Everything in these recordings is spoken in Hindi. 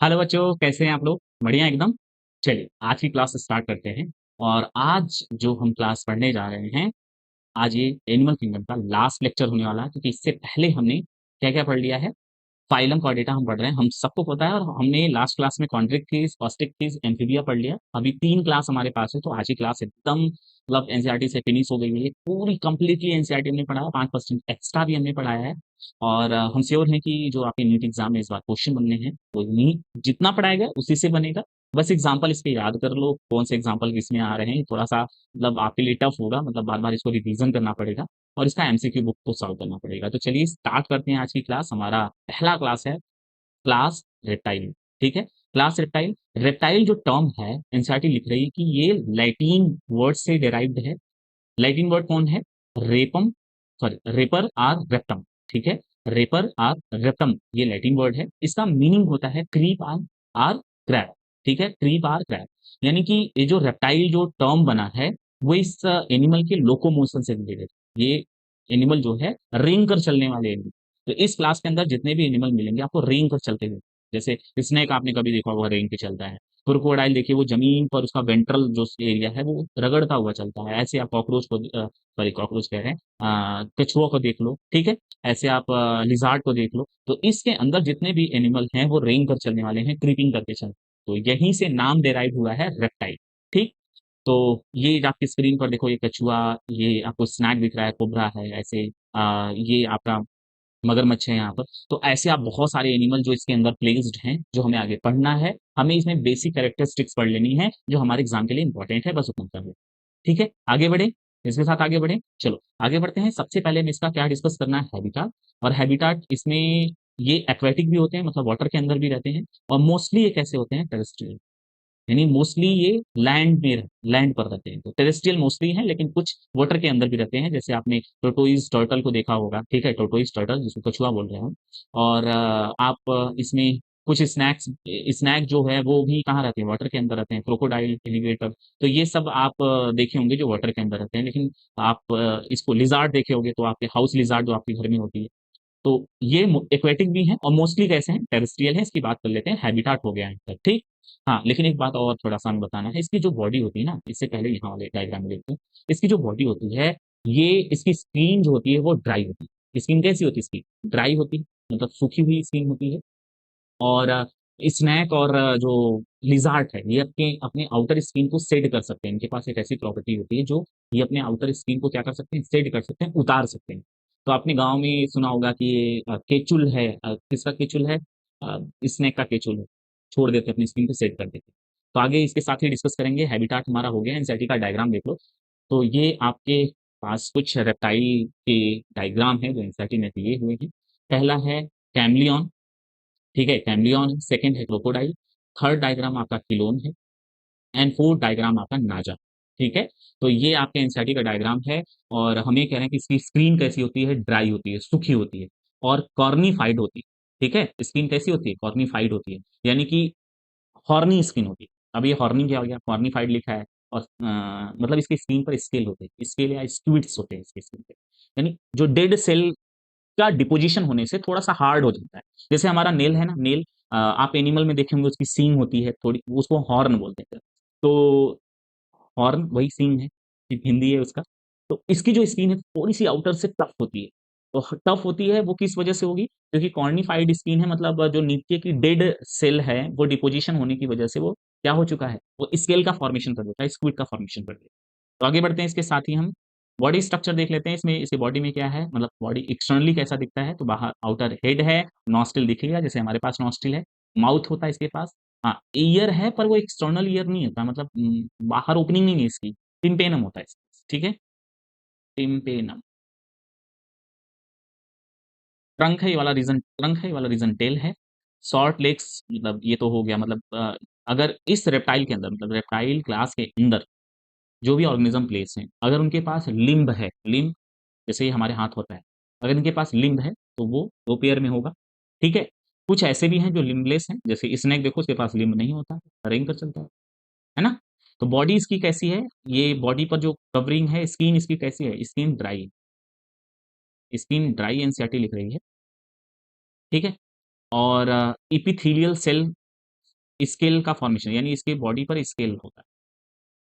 हेलो बच्चों, कैसे हैं आप लोग? बढ़िया एकदम। चलिए आज की क्लास स्टार्ट करते हैं। और आज जो हम क्लास पढ़ने जा रहे हैं, आज ये एनिमल किंगडम का लास्ट लेक्चर होने वाला है, क्योंकि इससे पहले हमने क्या क्या पढ़ लिया है। फाइलम कॉर्डेटा हम पढ़ रहे हैं, हम सबको पता है। और हमने लास्ट क्लास में कॉन्ड्रिक्टिस, ऑस्ट्रिक्टिस, एम्फीबिया पढ़ लिया। अभी 3 क्लास हमारे पास है, तो आज की क्लास एकदम मतलब एनसीईआरटी से फिनिश हो गई है। पूरी कंप्लीटली एनसीईआरटी हमने पढ़ा है, 5% एक्स्ट्रा भी हमने पढ़ाया है। और हम श्योर हैं कि जो आपके नीट एग्जाम में इस बार क्वेश्चन बनने हैं, वो नीट जितना पढ़ाया गया उसी से बनेगा। बस एग्जाम्पल इसके याद कर लो, कौन से एग्जाम्पल किसमें आ रहे हैं। थोड़ा सा मतलब आपके लिए टफ होगा, मतलब बार बार इसको रिवीजन करना पड़ेगा और इसका एमसीक्यू बुक को सॉल्व करना पड़ेगा। तो चलिए स्टार्ट करते हैं आज की क्लास। हमारा पहला क्लास है क्लास रेप्टाइल। ठीक है, क्लास रेप्टाइल। रेप्टाइल जो टर्म है, एनसीईआरटी लिख रही है कि ये लैटिन वर्ड से डिराइव्ड है। लैटिन वर्ड कौन है? रेपम, सॉरी रेपर आर रेप्टम। ठीक है, रेपर आर रेप्टम ये लैटिन वर्ड है। इसका मीनिंग होता है क्रीप आर आर क्रैब। ठीक है, क्रीप आर क्रैब। यानी कि ये जो रेप्टाइल जो टर्म बना है, वो इस एनिमल के लोकोमोशन से रिलेटेड। ये एनिमल जो है रेंग कर चलने वाले एनिमल। तो इस क्लास के अंदर जितने भी एनिमल मिलेंगे आपको रेंग कर चलते हुए, जैसे स्नेक आपने कभी देखा होगा रेंग के चलता है। क्रोकोडाइल देखिए, वो जमीन पर उसका वेंट्रल जो एरिया है वो रगड़ता हुआ चलता है। ऐसे आप कॉकरोच को, सॉरी कॉकरोच कह रहे हैं, कछुआ को देख लो। ठीक है, ऐसे आप लिजार्ड को देख लो। तो इसके अंदर जितने भी एनिमल हैं वो रेंग कर चलने वाले हैं, क्रीपिंग करके चल। तो यहीं से नाम डेराइव हुआ है रेप्टाइल। ठीक। तो ये आपकी स्क्रीन पर देखो, ये कछुआ, ये आपको स्नैक दिख रहा है, कोबरा है, ऐसे ये आपका मगरमच्छ है यहाँ पर। तो ऐसे आप बहुत सारे एनिमल जो इसके अंदर प्लेस्ड हैं, जो हमें आगे पढ़ना है। हमें इसमें बेसिक कैरेक्टरिस्टिक्स पढ़ लेनी है जो हमारे एग्जाम के लिए इंपॉर्टेंट है, बस उतना कर लो। ठीक है, आगे बढ़े, इसके साथ आगे बढ़े। चलो आगे बढ़ते हैं। सबसे पहले हमें इसका क्या डिस्कस करना है? हैबिटाट। और हैबिटाट इसमें ये एक्वेटिक भी होते हैं, मतलब वाटर के अंदर भी रहते हैं। और मोस्टली ये कैसे होते हैं? टेरेस्ट्रियल। यानी मोस्टली ये लैंड पर रहते हैं। तो टेरेस्ट्रियल मोस्टली हैं, लेकिन कुछ वाटर के अंदर भी रहते हैं। जैसे आपने टोटोइज टर्टल को देखा होगा। ठीक है, टोटोइज टर्टल जिसको कछुआ बोल रहे हैं हम। और आप इसमें कुछ स्नैक जो है वो भी कहाँ रहते हैं? वाटर के अंदर रहते हैं। Crocodile, alligator. तो ये सब आप देखे होंगे जो वाटर के अंदर रहते हैं। लेकिन आप इसको लिजार्ड देखे होंगे, तो आपके हाउस लिजार्ड जो आपके घर में होती है। तो ये एक्वेटिक भी हैं और मोस्टली कैसे हैं? टेरेस्ट्रियल है। इसकी बात कर लेते हैं, हैबिटाट हो गया है इनका। ठीक। हाँ, लेकिन एक बात और थोड़ा सा हमें बताना है। इसकी जो बॉडी होती है ना, इससे पहले यहाँ वाले डायग्राम में देखते हैं। इसकी जो बॉडी होती है, ये इसकी स्किन जो होती है वो ड्राई होती है। स्किन कैसी होती है इसकी? ड्राई होती है, मतलब सूखी हुई स्किन होती है। और स्नैक और जो लिज़ार्ड है, ये अपने अपने आउटर स्किन को शेड कर सकते हैं। इनके पास एक ऐसी प्रॉपर्टी होती है जो ये अपने आउटर स्किन को क्या कर सकते हैं? शेड कर सकते हैं, उतार सकते हैं। तो आपने गाँव में सुना होगा कि ये केचुल है, किसका केचुल है? स्नेक का केचुल है। छोड़ देते हैं, अपनी स्किन को शेड कर देते हैं। तो आगे इसके साथ ही डिस्कस करेंगे। हैबिटाट हमारा हो गया, एंग्जायटी का डायग्राम देख लो। तो ये आपके पास कुछ रेप्टाइल के डायग्राम है जो एंग्जायटी में दिए हुए हैं। पहला है कैमलियन। ठीक है, कैमलियन। सेकंड है क्रोकोडाइल। थर्ड डायग्राम आपका किलोन है। एंड फोर्थ डायग्राम आपका नाजा। ठीक है, तो ये आपके एनसीईआरटी का डायग्राम है। और हम ये कह रहे हैं कि इसकी स्क्रीन कैसी होती है? ड्राई होती है, सूखी होती है और कॉर्निफाइड होती है। ठीक है, स्किन कैसी होती है? कॉर्निफाइड होती है, यानी कि हॉर्नी स्किन होती है। अब ये हॉर्नी क्या हो गया? कॉर्निफाइड लिखा है। और मतलब इसकी स्क्रीन पर स्केल होते हैं, स्केल या स्क्विड्स होते हैं इसकी स्क्रीन पे। यानी जो डेड सेल का डिपोजिशन होने से थोड़ा-सा हार्ड हो जाता है। जैसे हमारा नेल है ना, नेल, आप एनिमल में देखे होंगे, उसकी सींग होती है थोड़ी, उसको हॉर्न बोलते हैं। तो हॉर्न वही सींग है, सिर्फ हिंदी है उसका। तो इसकी जो स्किन है थोड़ी-सी आउटर से टफ होती है। तो ह टफ होती है वो किस वजह से होगी? क्योंकि कॉर्निफाइड स्किन है, मतलब जो नीचे की डेड सेल है वो डिपोजिशन होने की वजह से वो क्या हो चुका है? वो स्केल का फॉर्मेशन कर देता है, स्क्विड का फॉर्मेशन कर देता है। तो आगे बढ़ते हैं, इसके साथ ही हम बॉडी स्ट्रक्चर देख लेते हैं। इसमें इसकी बॉडी में क्या है, मतलब बॉडी एक्सटर्नली कैसा दिखता है? तो बाहर आउटर हेड है, नॉस्ट्रिल दिख लिया, जैसे हमारे पास नॉस्ट्रिल है। माउथ होता है इसके पास। हाँ, ईयर है, पर वो एक्सटर्नल ईयर नहीं होता, मतलब बाहर ओपनिंग नहीं है इसकी। टिम्पेनम होता है इसके पास। ठीक है, टिम्पेनम। ट्रंक है, ये वाला रीजन टेल है। शॉर्ट लेग्स, मतलब ये तो हो गया। मतलब अगर इस रेप्टाइल के अंदर, मतलब रेप्टाइल क्लास के अंदर जो भी ऑर्गेनिज्म प्लेस हैं, अगर उनके पास लिम्ब है, लिम्ब जैसे ये हमारे हाथ होता है, अगर इनके पास लिम्ब है तो वो 2 पेयर में होगा। ठीक है? कुछ ऐसे भी हैं जो लिम्बलेस हैं, जैसे स्नेक देखो, उसके पास लिम्ब नहीं होता, रेंग कर चलता है ना? तो बॉडी इसकी कैसी है? ये बॉडी पर जो कवरिंग है, स्किन इसकी कैसी है? Skin dry, skin dry NCERT लिख रही है। ठीक है? और एपिथेलियल सेल स्केल का फॉर्मेशन, यानी इसके बॉडी पर स्केल होता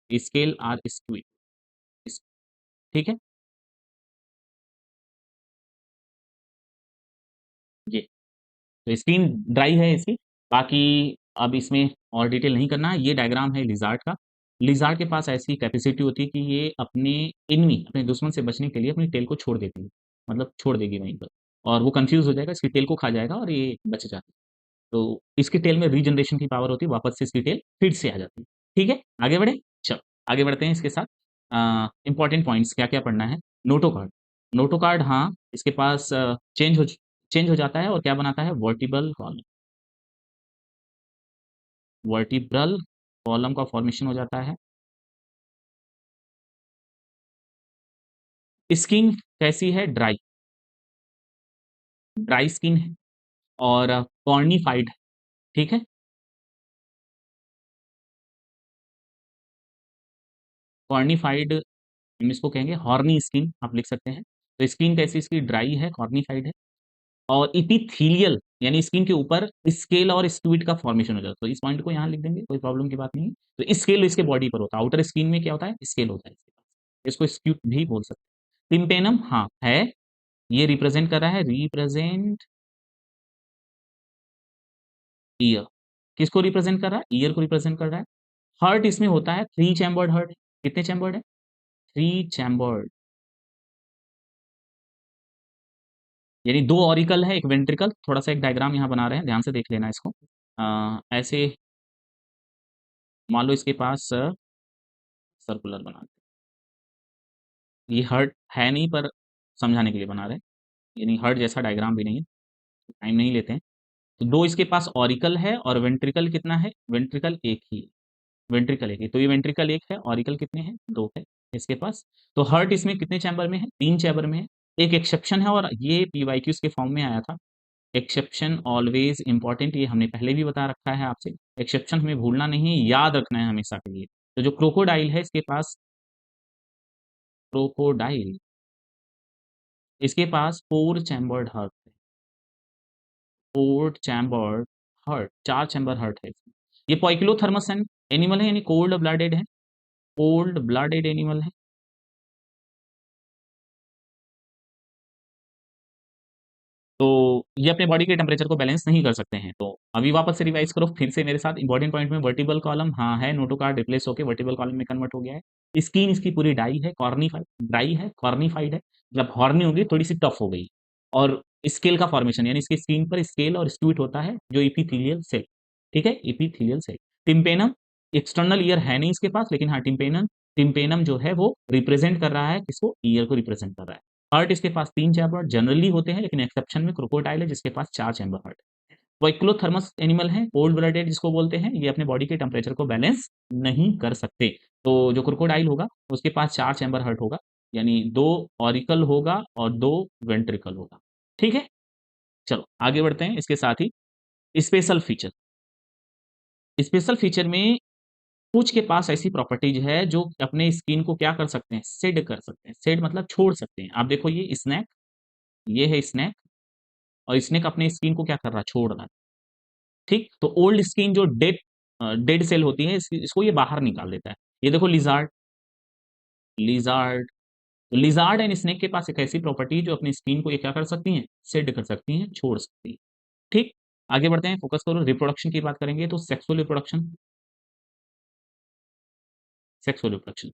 है, स्केल आर स्क्विड, ठीक है। ये तो स्क्रीन ड्राई है इसकी। बाकी अब इसमें और डिटेल नहीं करना है। ये डायग्राम है लिज़ार्ड का। लिज़ार्ड के पास ऐसी कैपेसिटी होती है कि ये अपने दुश्मन से बचने के लिए अपनी टेल को छोड़ देती है, मतलब छोड़ देगी वहीं पर, और वो कन्फ्यूज़ हो जाएगा, इसकी टेल को खा जाएगा और ये बच जाती है। तो इसकी टेल में रीजनरेशन की पावर होती है, वापस से इसकी टेल फिर से आ जाती है। ठीक है, आगे बढ़े? चलो, आगे बढ़ते हैं इसके साथ। इंपॉर्टेंट पॉइंट्स क्या-क्या पढ़ना है? Noto card. नोटो कार्ड, हाँ, इसके पास चेंज हो जाता है और क्या बनाता है? Vertebral column. वर्टिब्रल कॉलम का फॉर्मेशन हो जाता है। स्किन कैसी है? ड्राई, ड्राई स्किन है और कॉर्निफाइड, ठीक है। कॉर्निफाइड हम इसको कहेंगे हॉर्नी स्किन, आप लिख सकते हैं। तो स्किन कैसी इसकी? ड्राई है, कॉर्निफाइड है और इपिथेलियल, यानी स्किन के ऊपर स्केल और स्क्विड का फॉर्मेशन हो जाता है। तो इस पॉइंट को यहाँ लिख देंगे, कोई प्रॉब्लम की बात नहीं है। तो स्केल इसके बॉडी पर होता है, आउटर स्किन में क्या होता है? स्केल होता है इसके पास। इसको स्क्यूट भी बोल सकते हैं। टिम्पेनम, हाँ है, ये रिप्रेजेंट कर रहा है, रिप्रेजेंट ईयर। किसको रिप्रेजेंट कर रहा है? ईयर को रिप्रेजेंट कर रहा है। हार्ट इसमें होता है, थ्री चैम्बर्ड हार्ट। कितने चैम्बर्ड है? थ्री चैम्बर्ड, यानी दो ऑरिकल है, एक वेंट्रिकल। थोड़ा सा एक डायग्राम यहाँ बना रहे हैं, ध्यान से देख लेना इसको। ऐसे मान लो इसके पास सर्कुलर बना ये हार्ट है नहीं, पर समझाने के लिए बना रहे हैं, यानी हार्ट जैसा डायग्राम भी नहीं है, टाइम नहीं लेते हैं। तो दो इसके पास ऑरिकल है और वेंट्रिकल कितना है? वेंट्रिकल एक ही है, वेंट्रिकल एक ही। तो ये वेंट्रिकल एक है, ऑरिकल कितने हैं? दो है इसके पास। तो हार्ट इसमें कितने चैम्बर में है? तीन चैम्बर में है। एक एक्सेप्शन है और ये पीवाईक्यूज के फॉर्म में आया था। एक्सेप्शन ऑलवेज इंपॉर्टेंट, ये हमने पहले भी बता रखा है आपसे। एक्सेप्शन हमें भूलना नहीं है, याद रखना है हमेशा के लिए। तो जो क्रोकोडाइल है इसके पास, क्रोकोडाइल इसके पास फोर चैम्बर्ड हार्ट है, फोर चैम्बर्ड हार्ट, चार चैम्बर हार्ट है इसमें। ये पॉइकिलोथर्मस एनिमल है, यानी कोल्ड ब्लडेड है, कोल्ड ब्लडेड एनिमल है। तो ये अपने बॉडी के टेम्परेचर को बैलेंस नहीं कर सकते हैं। तो अभी वापस से रिवाइज करो फिर से मेरे साथ इंपॉर्टेंट पॉइंट में। वर्टिबल कॉलम, हाँ है, नोटोकार्ड रिप्लेस होकर वर्टिबल कॉलम में कन्वर्ट हो गया है। स्किन इसकी पूरी डाई है, कॉर्निफाइड, ड्राई है, कॉर्निफाइड है, जब हॉर्नी होगी थोड़ी सी टफ हो गई। और स्केल का फॉर्मेशन, यानी इसकी स्किन पर स्केल और स्टूट होता है, जो इपीथीलियल सेल, ठीक है, epithelial cell. Tympanum, external ear है नहीं इसके पास, लेकिन हाँ टिम्पेनम, टिम्पेनम जो है वो रिप्रेजेंट कर रहा है किसको? ईयर को रिप्रेजेंट कर रहा है। हार्ट इसके पास तीन चैम्बर जनरली होते हैं, लेकिन एक्सेप्शन में क्रोकोडाइल है जिसके पास चार चैम्बर हार्ट है। वोइक्लोथर्मस एनिमल है, कोल्ड ब्लडेड जिसको बोलते हैं, ये अपने बॉडी के टेम्परेचर को बैलेंस नहीं कर सकते। तो जो क्रोकोडाइल होगा उसके पास चार चैम्बर हार्ट होगा, यानी दो ऑरिकल होगा और दो वेंट्रिकल होगा, ठीक है। चलो आगे बढ़ते हैं इसके साथ ही। स्पेशल फीचर, स्पेशल फीचर में कुछ के पास ऐसी प्रॉपर्टीज है जो अपने स्किन को क्या कर सकते हैं? शेड कर सकते हैं। शेड मतलब छोड़ सकते हैं। आप देखो ये स्नैक, ये है स्नैक, और स्नेक अपने स्किन को क्या कर रहा है? छोड़ रहा है, ठीक। तो ओल्ड स्किन जो डेड डेड सेल होती है, इसको ये बाहर निकाल देता है। ये देखो लिजार्ड, लिजार्ड, तो लिजार्ड एंड स्नेक के पास एक ऐसी प्रॉपर्टी है जो अपनी स्किन को ये क्या कर सकती हैं? शेड कर सकती हैं, छोड़ सकती हैं, ठीक। आगे बढ़ते हैं, फोकस करो। रिप्रोडक्शन की बात करेंगे तो सेक्सुअल रिप्रोडक्शन, सेक्सुअल रिप्रोडक्शन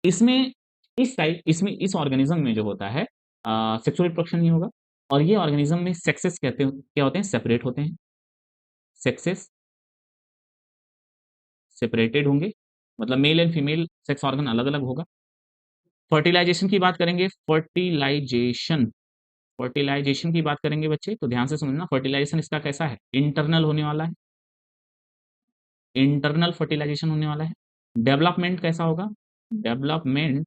इसमें, इस टाइप इसमें, इस ऑर्गेनिज्म में जो होता है सेक्सुअल रिप्रोडक्शन नहीं होगा। और ये ऑर्गेनिज्म में सेक्सेस कहते हैं, क्या होते हैं? सेपरेट होते हैं, सेक्सेस सेपरेटेड होंगे, मतलब male and female sex organ अलग अलग होगा। फर्टिलाइजेशन की बात करेंगे, फर्टिलाइजेशन, फर्टिलाइजेशन की बात करेंगे बच्चे, तो ध्यान से समझना। फर्टिलाइजेशन इसका कैसा है? इंटरनल होने वाला है, इंटरनल फर्टिलाइजेशन होने वाला है। डेवलपमेंट कैसा होगा? डेवलपमेंट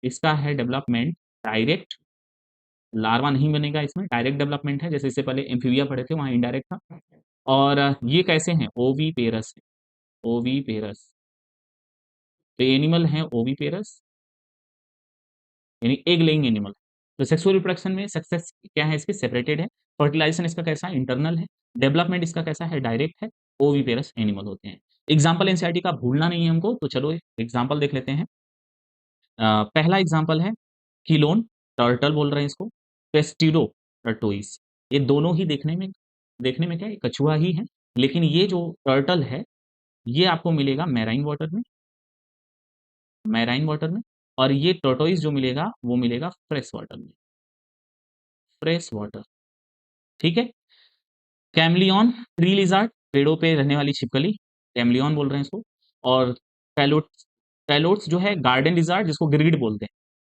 इसका है, डेवलपमेंट डायरेक्ट, लार्वा नहीं बनेगा इसमें, डायरेक्ट डेवलपमेंट है। जैसे इससे पहले एम्फीबिया पढ़े थे, वहाँ इनडायरेक्ट था। और ये कैसे हैं? ओवीपेरस है, ओवीपेरस। तो एनिमल है ओवीपेरस, यानी एग लेइंग एनिमल। तो सेक्सुअल रिप्रोडक्शन में सक्सेस क्या है इसकी? सेपरेटेड है। फर्टिलाइजेशन इसका कैसा है? इंटरनल है। डेवलपमेंट इसका कैसा है? डायरेक्ट है। ओविपेरस एनिमल होते हैं। एग्जाम्पल एनसीईआरटी का भूलना नहीं है हमको, तो चलो एग्जाम्पल देख लेते हैं। पहला एग्जाम्पल है किलोन, टर्टल बोल रहे हैं इसको, पेस्टिडो टर्टोइस। ये दोनों ही देखने में क्या है, कछुआ ही है, लेकिन ये जो टर्टल है ये आपको मिलेगा मैराइन वाटर में, और ये टर्टोइस जो मिलेगा वो मिलेगा फ्रेश वाटर में, फ्रेश वाटर। ठीक है। कैमलियन ट्री लिजार्ड, पेड़ों पे रहने वाली छिपकली, कैमलियन बोल रहे हैं इसको। और पैलोट्स, पैलोट्स जो है गार्डन लिजार्ड, जिसको गिरगिट बोलते हैं।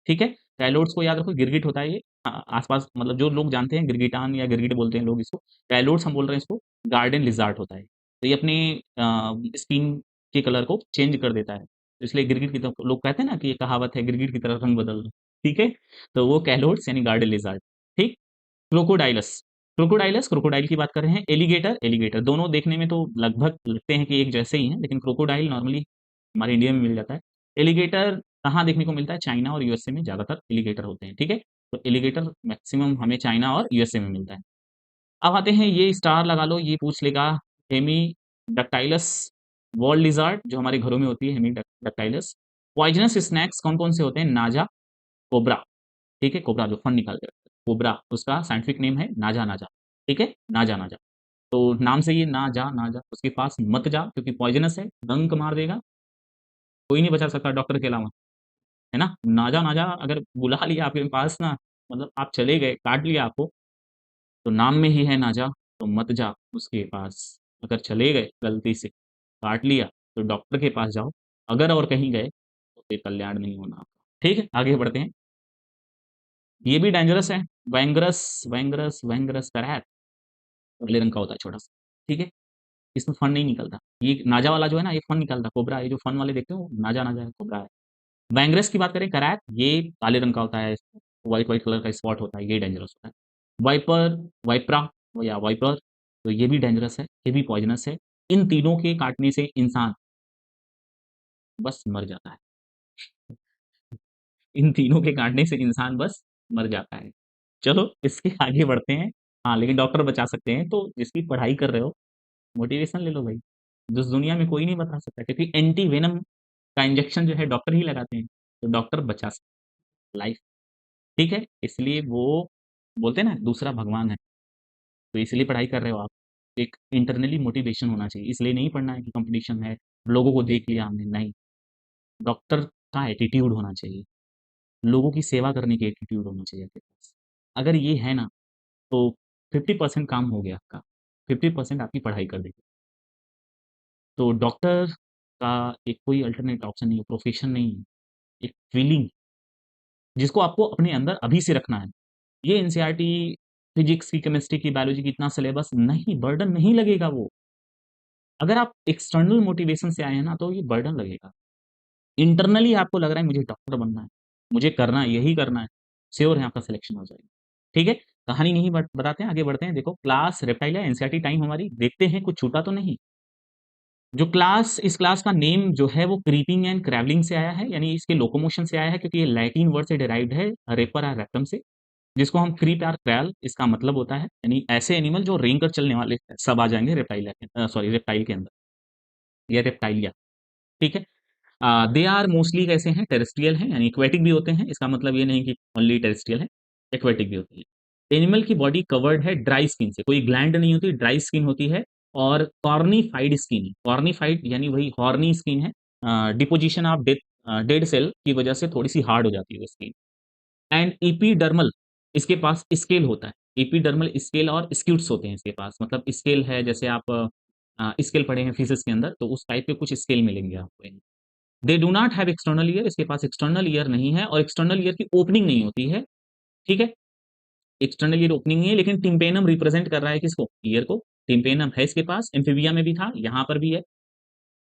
ठीक है। पैलोट्स को याद रखो, गिरगिट होता है ये। आसपास मतलब जो लोग जानते हैं गिरगिटान या गिरगिट बोलते हैं लोग इसको, पैलोट्स हम बोल रहे हैं इसको, गार्डन लिजार्ड होता है। तो ये अपने स्किन के कलर को चेंज कर देता है, तो इसलिए गिरगिट की तरह लोग कहते हैं ना कि ये कहावत है, गिरगिट की तरह रंग बदल दो। ठीक है। तो वो कैलोट्स यानी गार्डन लिजार्ड। ठीक। क्रोकोडाइलस, क्रोकोडाइलस क्रोकोडाइल की बात कर रहे हैं। एलिगेटर, एलिगेटर दोनों देखने में तो लगभग लगते हैं कि एक जैसे ही हैं, लेकिन क्रोकोडाइल नॉर्मली हमारे इंडिया में मिल जाता है। एलिगेटर कहाँ देखने को मिलता है, चाइना और यूएसए में ज़्यादातर एलिगेटर होते हैं। ठीक है। तो एलिगेटर मैक्सिमम हमें चाइना और यूएसए में मिलता है। अब आते हैं, ये स्टार लगा लो, ये पूछ लेगा हेमी डक्टाइलस वॉल लिजार्ड, जो हमारे घरों में होती है, हेमी डक्टाइलस। पॉइजनस स्नैक्स कौन कौन से होते हैं, नाजा, कोबरा। ठीक है, कोबरा जो फन निकालते हैं, कोबरा उसका साइंटिफिक नेम है नाजा नाजा। ठीक है, नाजा नाजा। तो नाम से ये ना जा ना जा, उसके पास मत जा, क्योंकि पॉइजनस है, डंक मार देगा, कोई नहीं बचा सकता डॉक्टर के अलावा। है ना, नाजा नाजा अगर बुला लिया आपके पास ना, मतलब आप चले गए, काट लिया आपको, तो नाम में ही है नाजा, तो मत जा उसके पास। अगर चले गए गलती से, काट लिया, तो डॉक्टर के पास जाओ। अगर और कहीं गए तो फिर कल्याण नहीं होना आपका। ठीक है, आगे बढ़ते हैं। ये भी डेंजरस है, वैंगरस, वैंगरस करैत, काले रंग का होता है छोटा सा। ठीक है। इसमें फन नहीं निकलता, ये नाजा वाला जो है ना, ये फन निकलता, कोबरा, ये जो फन वाले देखते हो नाजा नाजा है, कोबरा है। वैंग्रस की बात करें, करैत, ये काले रंग का होता है, व्हाइट व्हाइट कलर का स्पॉट होता है, ये डेंजरस होता है। वाइपर, वाइपरा या वाइपर, तो ये भी डेंजरस है, ये भी पॉइजनस है। इन तीनों के काटने से इंसान बस मर जाता है, इन तीनों के काटने से इंसान बस मर जाता है। चलो इसके आगे बढ़ते हैं। हाँ, लेकिन डॉक्टर बचा सकते हैं, तो जिसकी पढ़ाई कर रहे हो मोटिवेशन ले लो भाई। जिस दुनिया में कोई नहीं बता सकता, क्योंकि एंटी वेनम का इंजेक्शन जो है डॉक्टर ही लगाते हैं, तो डॉक्टर बचा सकते लाइफ। ठीक है, इसलिए वो बोलते हैं ना दूसरा भगवान है, तो इसलिए पढ़ाई कर रहे हो आप। एक इंटरनली मोटिवेशन होना चाहिए, इसलिए नहीं पढ़ना है कि कंपटीशन है, लोगों को देख लिया हमने, नहीं। डॉक्टर का एटीट्यूड होना चाहिए, लोगों की सेवा करने की एटीट्यूड होना चाहिए आपके पास। अगर ये है ना, तो 50% काम हो गया आपका, 50% आपकी पढ़ाई कर देगी। तो डॉक्टर का एक कोई अल्टरनेट ऑप्शन नहीं है, प्रोफेशन नहीं है, एक फीलिंग जिसको आपको अपने अंदर अभी से रखना है। ये एनसीईआरटी फिजिक्स की, केमिस्ट्री की, बायोलॉजी की इतना सिलेबस नहीं, बर्डन नहीं लगेगा वो। अगर आप एक्सटर्नल मोटिवेशन से आए हैं ना, तो ये बर्डन लगेगा। इंटरनली आपको लग रहा है मुझे डॉक्टर बनना है, मुझे करना है, यही करना है, श्योर है आपका सिलेक्शन हो जाएगा। ठीक है, कहानी नहीं बताते हैं, आगे बढ़ते हैं। देखो क्लास रेप्टाइलिया, एनसीईआरटी टाइम हमारी, देखते हैं कुछ छूटा तो नहीं। जो क्लास, इस क्लास का नेम जो है वो क्रीपिंग एंड क्रैवलिंग से आया है, यानी इसके लोकोमोशन से आया है, क्योंकि ये लैटिन वर्ड से डिराइव्ड है, रेपर और रेक्टम से, जिसको हम क्रीप और क्रैल इसका मतलब होता है, यानी ऐसे एनिमल जो रेंग कर चलने वाले सब आ जाएंगे रेप्टाइलिया के, सॉरी रेप्टाइल के अंदर, या रेप्टाइलिया। ठीक है। दे आर मोस्टली कैसे हैं, टेरेस्ट्रियल हैं, यानी एक्वेटिक भी होते हैं, इसका मतलब ये नहीं कि ओनली टेरेस्ट्रियल है, एक्वेटिक भी होती है। एनिमल की बॉडी कवर्ड है ड्राई स्किन से, कोई ग्लैंड नहीं होती, ड्राई स्किन होती है। और कॉर्निफाइड स्किन है, कॉर्निफाइड यानी वही हॉर्नी स्किन है। डिपोजिशन ऑफ डेड सेल की वजह से थोड़ी सी हार्ड हो जाती है स्किन। एंड इपीडर्मल, इसके पास स्केल होता है, इपीडर्मल स्केल और स्क्यूट्स होते हैं इसके पास, मतलब स्केल है, जैसे आप स्केल पढ़े हैं फिजिक्स के अंदर, तो उस टाइप के कुछ स्केल मिलेंगे आपको। They do not have external ear, इसके पास एक्सटर्नल ईयर नहीं है, और एक्सटर्नल ईयर की ओपनिंग नहीं होती है। ठीक है, एक्सटर्नल ईयर ओपनिंग नहीं है, लेकिन टिम्पेनम रिप्रेजेंट कर रहा है किसको, ईयर को। टिम्पेनम है इसके पास, एम्फीबिया में भी था, यहाँ पर भी है।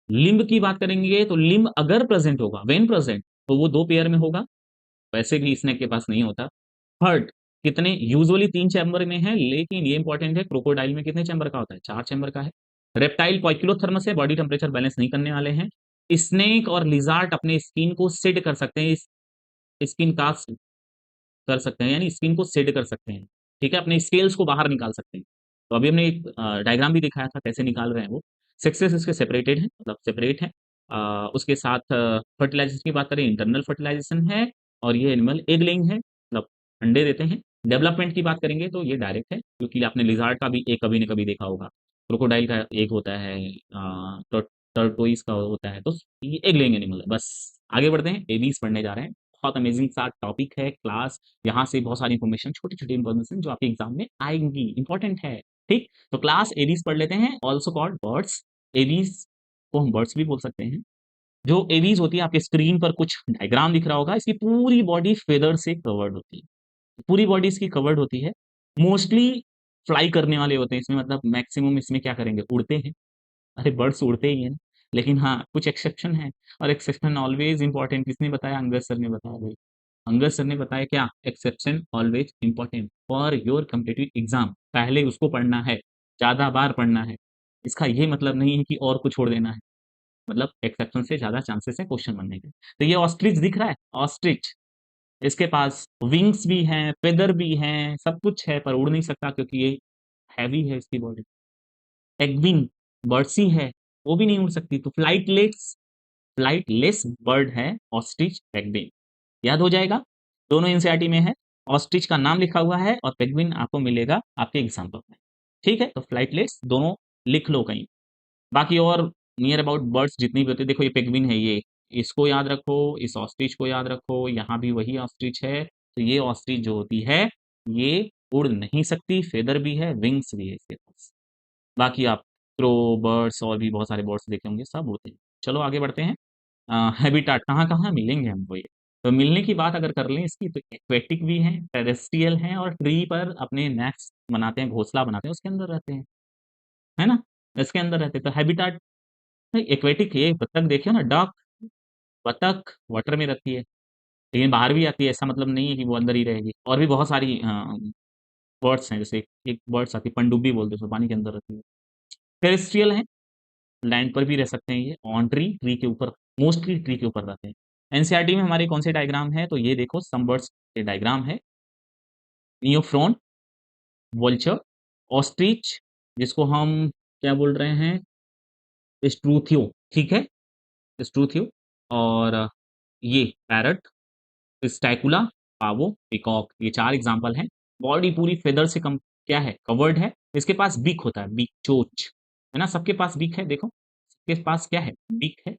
लिम्ब की बात करेंगे, तो लिम्ब अगर प्रेजेंट होगा, व्हेन प्रेजेंट, तो वो दो पेयर में होगा, वैसे भी स्नेक के पास नहीं होता। हर्ट कितने, यूजुअली 3 चैम्बर में है, लेकिन ये इंपॉर्टेंट है, क्रोकोडाइल में कितने चैम्बर का होता है, 4 चैम्बर का है। रेप्टाइल पॉइक्यूलोथर्मस है, बॉडी टेम्परेचर बैलेंस नहीं करने वाले हैं। स्नेक और लिजार्ड अपने स्किन को सेड कर सकते हैं, स्किन कास्ट कर सकते हैं, यानी स्किन को सेड कर सकते हैं। ठीक है, अपने स्केल्स को बाहर निकाल सकते हैं। तो अभी हमने एक डायग्राम भी दिखाया था कैसे निकाल रहे हैं वो। सेक्सेस इसके सेपरेटेड है, मतलब सेपरेट है। उसके साथ फर्टिलाइजेशन की बात करें, इंटरनल फर्टिलाइजेशन है, और ये एनिमल एग लेइंग है, मतलब अंडे देते हैं। डेवलपमेंट की बात करेंगे तो ये डायरेक्ट है, क्योंकि आपने लिज़ार्ड का भी एक कभी न कभी देखा होगा, क्रोकोडाइल का एक होता है, टर्टोइस का होता है, तो ये एग लेइंग एनिमल है। बस आगे बढ़ते हैं, एबीज पढ़ने जा रहे हैं। बहुत अमेजिंग सा टॉपिक है क्लास, यहाँ से बहुत सारी इन्फॉर्मेशन, छोटी-छोटी इन्फॉर्मेशन जो आपके एग्ज़ाम में आएँगी, इम्पोर्टेंट है, ठीक? तो क्लास एबीज पढ़ लेते हैं, ऑल्सो कॉल्ड बर्ड्स। एबीज को हम बर्ड्स भी बोल सकते हैं। जो एबीज होती है, आपके स्क्रीन पर कुछ डायग्राम दिख रहा होगा, इसकी पूरी बॉडी फेदर से कवर्ड होती है। पूरी बॉडी इसकी कवर्ड होती है। मोस्टली फ्लाई करने वाले होते हैं इसमें, मतलब मैक्सिमम इसमें क्या करेंगे, उड़ते हैं। अरे बर्ड्स उड़ते ही हैं ना। लेकिन हाँ, कुछ एक्सेप्शन है, और एक्सेप्शन ऑलवेज इंपॉर्टेंट। किसने बताया? अंगद सर ने बताया भाई। अंगद सर ने बताया क्या? Exception always important for your competitive exam. पहले उसको पढ़ना है, ज्यादा बार पढ़ना है। इसका ये मतलब नहीं है कि और को छोड़ देना है, मतलब एक्सेप्शन से ज्यादा चांसेस है क्वेश्चन बनने के। तो ये ऑस्ट्रिच दिख रहा है, ऑस्ट्रिच। इसके पास विंग्स भी हैं, फेदर भी हैं, सब कुछ है, पर उड़ नहीं सकता क्योंकि ये हैवी है इसकी बॉडी। पेंगुइन बर्ड्स ही है, वो भी नहीं उड़ सकती, तो फ्लाइटलेस बर्ड है ऑस्ट्रिच पेंगुइन। याद हो जाएगा, दोनों एनसीईआरटी में है। ऑस्ट्रिच का नाम लिखा हुआ है और पेंगुइन आपको मिलेगा आपके एग्जाम्पल में। ठीक है, तो फ्लाइटलेस दोनों लिख लो कहीं। बाकी और नियर अबाउट बर्ड्स जितनी भी होती है, देखो ये पेंगुइन है, ये इसको याद रखो, इस ऑस्ट्रिच को याद रखो, यहाँ भी वही ऑस्ट्रिच है। तो ये ऑस्ट्रिच जो होती है, ये उड़ नहीं सकती, फेदर भी है, विंग्स भी है इसके पास। बाकी आप क्रो बर्ड्स और भी बहुत सारे बर्ड्स देखे होंगे, सब होते हैं। चलो आगे बढ़ते हैं। हैबिटाट कहाँ कहाँ मिलेंगे हमको ये? तो मिलने की बात अगर कर लें इसकी, तो एक्वेटिक भी हैं, टेरेस्ट्रियल हैं, और ट्री पर अपने नेस्ट बनाते हैं, घोंसला बनाते हैं, उसके अंदर रहते हैं, है ना? इसके अंदर रहते हैं, तो हैबिटाट एक्वेटिक। ये बतख देखिए ना, डक, बतख वाटर में रहती है, लेकिन बाहर भी आती है, ऐसा मतलब नहीं है कि वो अंदर ही रहेगी। और भी बहुत सारी बर्ड्स हैं, जैसे एक बर्ड्स आती है पनडुब्बी बोलते हैं, उसको पानी के अंदर रहती है। टेरेस्ट्रियल हैं, लैंड पर भी रह सकते हैं ये, ऑन ट्री, ट्री के ऊपर, मोस्टली ट्री के ऊपर रहते हैं। एनसीईआरटी में हमारे कौन से डायग्राम है? तो ये देखो, सम बर्ड्स के डायग्राम है। नियोफ्रॉन, वल्चर, ऑस्ट्रिच, जिसको हम क्या बोल रहे हैं, स्ट्रूथियो, ठीक है, स्ट्रूथियो। और ये पैरट, स्टैकुला, पावो, पिकॉक, ये 4 एग्जांपल हैं। बॉडी पूरी फेदर से कम क्या है, कवर्ड है। इसके पास बीक होता है, बीक, चोंच, है ना? सबके पास बीक है, देखो, सबके पास क्या है, बीक है,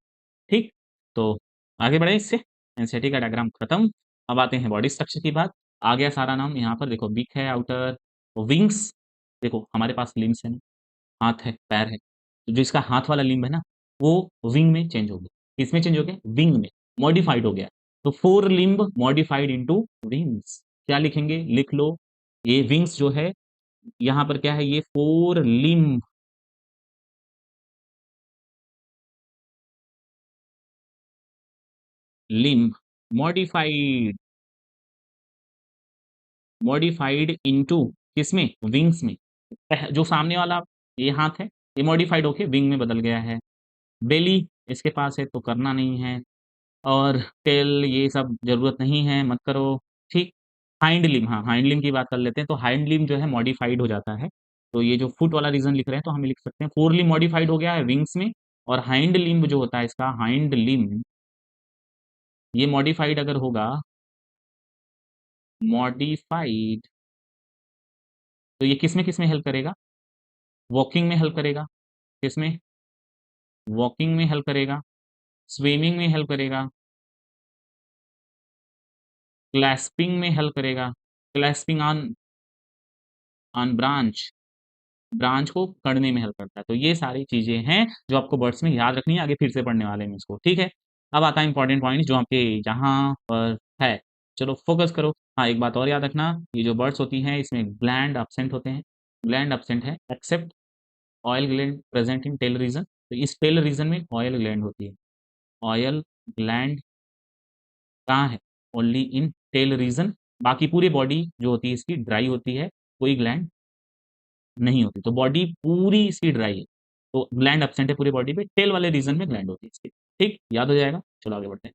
ठीक? तो आगे बढ़े इससे, एंसेटी का डायग्राम खत्म। अब आते हैं बॉडी स्ट्रक्चर की बात। आ गया सारा नाम यहाँ पर, देखो बीक है आउटर, विंग्स, देखो हमारे पास लिम्स है ना, हाथ है, पैर है। तो जो इसका हाथ वाला लिम्ब है ना, वो विंग में चेंज हो गया। किसमें चेंज हो गया? विंग में, मॉडिफाइड हो गया। तो 4 लिम्ब मॉडिफाइड इनटू विंग्स। क्या लिखेंगे? लिख लो, ये विंग्स जो है, यहाँ पर क्या है, ये 4 limb, limb modified, modified into किसमें? विंग्स में। जो सामने वाला ये हाथ है, ये मॉडिफाइड होके विंग में बदल गया है। बेली इसके पास है तो करना नहीं है, और टेल ये सब ज़रूरत नहीं है, मत करो, ठीक। हाइंड लिम्ब, हाँ, हाइंड लिम्ब की बात कर लेते हैं, तो हाइंड लिम्ब जो है मॉडिफाइड हो जाता है। तो ये जो फुट वाला रीज़न लिख रहे हैं, तो हम लिख सकते हैं 4 लिम्ब मॉडिफाइड हो गया है विंग्स में, और हाइंड लिम्ब जो होता है इसका, हाइंड लिम्ब, ये मॉडिफाइड अगर होगा, मॉडिफाइड, तो ये किसमें हेल्प करेगा? वॉकिंग में हेल्प करेगा। किसमें? वॉकिंग में हेल्प करेगा, स्विमिंग में हेल्प करेगा, क्लैस्पिंग में हेल्प करेगा, clasping on on branch, branch को पकड़ने में हेल्प करता है। तो ये सारी चीज़ें हैं जो आपको वर्ड्स में याद रखनी है, आगे फिर से पढ़ने वाले हैं इसको, ठीक है? अब आता है इंपॉर्टेंट पॉइंट जो आपके यहाँ पर है। चलो फोकस करो। हाँ, एक बात और याद रखना, ये जो बर्ड्स होती हैं इसमें ग्लैंड एब्सेंट होते हैं, ग्लैंड एब्सेंट है, except oil gland present in tail region. तो इस टेल रीजन में ऑयल ग्लैंड होती है। ऑयल ग्लैंड कहाँ है? Only in tail region. बाकी पूरी बॉडी जो होती है इसकी ड्राई होती है, कोई ग्लैंड नहीं होती, तो बॉडी पूरी इसकी ड्राई है। तो ग्लैंड एब्सेंट है पूरी बॉडी पे, टेल वाले रीजन में ग्लैंड होती है इसकी, ठीक, याद हो जाएगा। चलो आगे बढ़ते हैं।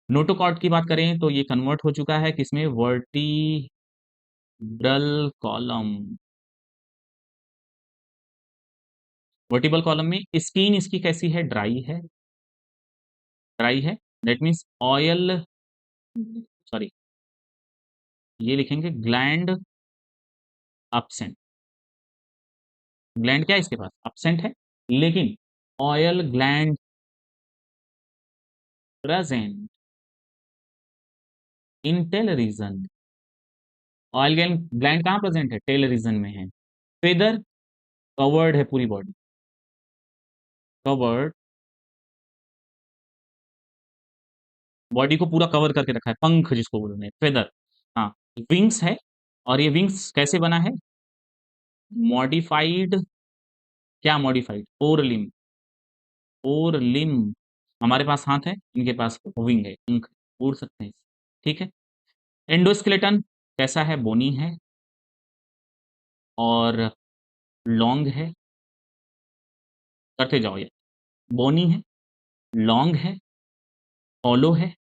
नोटोकॉर्ड की बात करें तो ये कन्वर्ट हो चुका है किसमें? वर्टिब्रल कॉलम, वर्टिबल कॉलम में स्किन इसकी कैसी है? ड्राई है, ड्राई है। दैट मीन्स ऑयल, सॉरी, ये लिखेंगे ग्लैंड एब्सेंट। ग्लैंड क्या है इसके पास? एब्सेंट है, लेकिन oil gland present in tail reason. Oil gland gland कहाँ प्रेजेंट है? टेल रीजन में है। फेदर कवर्ड है, पूरी बॉडी कवर्ड, बॉडी को पूरा कवर करके रखा है, पंख जिसको बोलते हैं, फेदर। हाँ, विंग्स है, और ये विंग्स कैसे बना है? मॉडिफाइड, क्या मॉडिफाइड? फोर लिम, फोर लिम। हमारे पास हाथ है, इनके पास विंग है, पंख, उड़ सकते हैं। ठीक है। एंडोस्केलेटन कैसा है? बोनी है और लॉन्ग है। करते जाओ ये, बोनी है, लॉन्ग है, हॉलो है,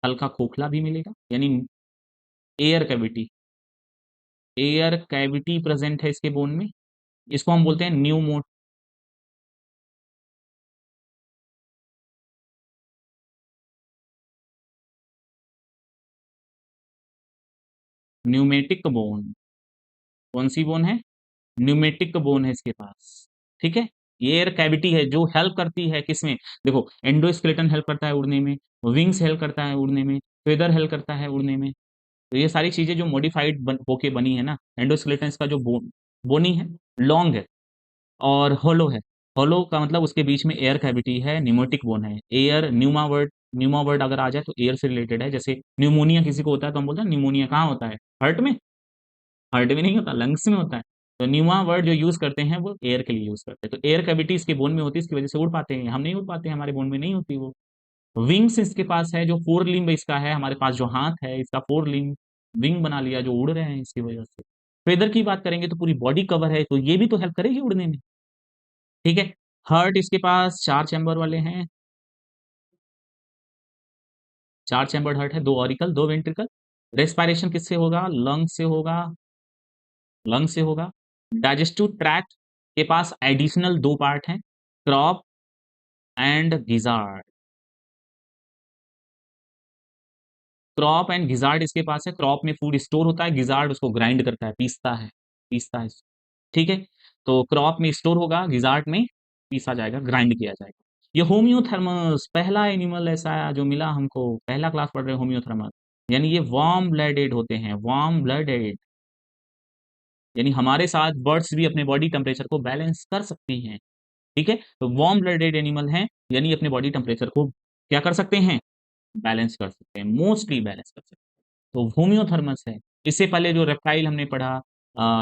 हल्का खोखला भी मिलेगा, यानी air cavity, air cavity present है इसके बोन में। इसको हम बोलते हैं न्यूमेटिक बोन। कौन सी बोन है? न्यूमेटिक बोन है इसके पास। ठीक है। ये एयर कैविटी है जो हेल्प करती है किसमें? देखो, एंडोस्केलेटन हेल्प करता है उड़ने में, विंग्स हेल्प करता है उड़ने में, फेदर हेल्प करता है उड़ने में। तो ये सारी चीजें जो मॉडिफाइड होके बनी है ना, एंडोस्केलेटन इसका जो बोनी है, लॉन्ग है और होलो है। होलो का मतलब उसके बीच में एयर कैविटी है, न्यूमेटिक बोन है। एयर, न्यूमा वर्ड अगर आ जाए तो एयर से रिलेटेड है। जैसे न्यूमोनिया किसी को होता है तो हम बोलते हैं न्यूमोनिया कहाँ होता है? हार्ट में? हार्ट में नहीं होता, लंग्स में होता है। तो न्यूमा वर्ड जो यूज करते हैं वो एयर के लिए यूज करते हैं। तो एयर कैविटी इसके बोन में होती है, इसकी वजह से उड़ पाते हैं। हम नहीं उड़ पाते, हमारे बोन में नहीं होती वो। विंग्स इसके पास है, जो फोर लिम्ब इसका है, हमारे पास जो हाथ है इसका फोर लिम्ब विंग बना लिया, जो उड़ रहे हैं इसकी वजह से। फेदर की बात करेंगे तो पूरी बॉडी कवर है, तो ये भी तो हेल्प करेगी उड़ने में। ठीक है। हार्ट इसके पास चार चैम्बर वाले हैं, चार चैम्बर्ड हार्ट है, दो ऑरिकल, दो वेंट्रिकल। रेस्पायरेशन किससे होगा? लंग से होगा, लंग से होगा। डाइजेस्टिव ट्रैक्ट के पास एडिशनल दो पार्ट हैं, crop and gizzard. Crop and gizzard इसके पास है। क्रॉप में फूड स्टोर होता है, गिजार्ड उसको ग्राइंड करता है, पीसता है, पीसता है। ठीक है। तो क्रॉप में स्टोर होगा, गिजार्ड में पीसा जाएगा, ग्राइंड किया जाएगा। ये होम्योथर्मस पहला एनिमल ऐसा जो मिला हमको, पहला क्लास पढ़ रहे हैं होम्योथर्मस। यानी ये वार्म ब्लडेड होते हैं, वार्म ब्लडेड, यानी हमारे साथ बर्ड्स भी अपने बॉडी टेम्परेचर को बैलेंस कर सकती हैं। ठीक है। तो वार्म ब्लडेड एनिमल हैं, यानी अपने बॉडी टेम्परेचर को क्या कर सकते हैं? बैलेंस कर सकते हैं, मोस्टली बैलेंस कर सकते हैं। तो होम्योथर्मस है। इससे पहले जो रेप्टाइल हमने पढ़ा,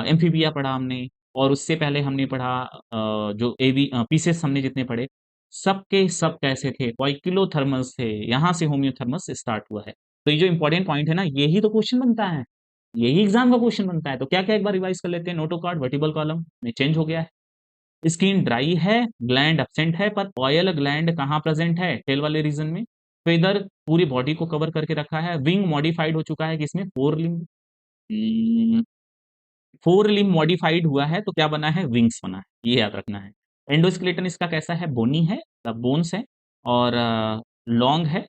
एम्फीबिया पढ़ा हमने, और उससे पहले हमने पढ़ा जो एवी पीसेस हमने जितने पढ़े, सबके सब कैसे थे? पोइकिलोथर्मस थे। यहाँ से होम्योथर्मस स्टार्ट हुआ है। तो ये जो इंपॉर्टेंट पॉइंट है ना, यही तो क्वेश्चन बनता है, यही एग्जाम का क्वेश्चन बनता है। तो क्या क्या एक बार रिवाइज कर लेते हैं। नोटो कार्ड, वर्टिबल कॉलम में चेंज हो गया है, स्किन ड्राई है, ग्लैंड एब्सेंट है, पर ऑयल ग्लैंड कहाँ प्रेजेंट है? टेल वाले रीजन में। फेदर पूरी बॉडी को कवर करके रखा है। विंग मॉडिफाइड हो चुका है किसमें? Four limb. Four limb modified हुआ है तो क्या बना है? विंग्स बना है, ये याद रखना है। एंडोस्केलेटन इसका कैसा है? बोनी है, बोन्स है, और लॉन्ग है,